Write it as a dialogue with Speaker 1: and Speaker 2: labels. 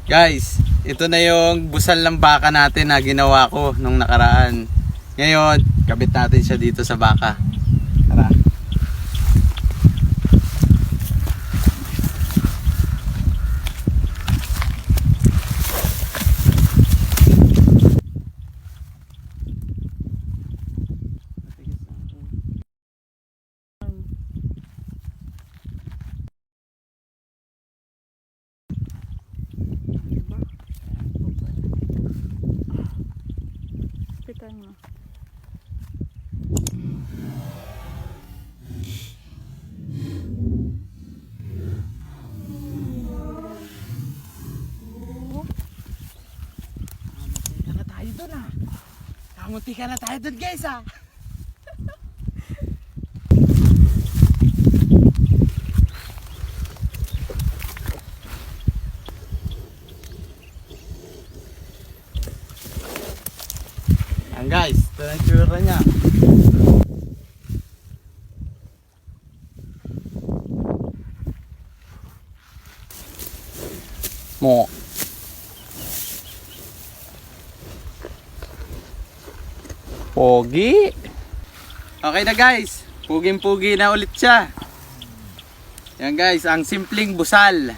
Speaker 1: Guys, ito na yung busal ng baka natin na ginawa ko nung nakaraan. Ngayon, kabit natin siya dito sa baka. Tara.
Speaker 2: Pitan mo.
Speaker 1: Kamunti ka na tayo dun guys ah. Ayan guys, ito na yung tsura niya. Mo. Pogi. Okay na guys, puging-pugi na ulit siya. Yan guys, ang simpleng busal.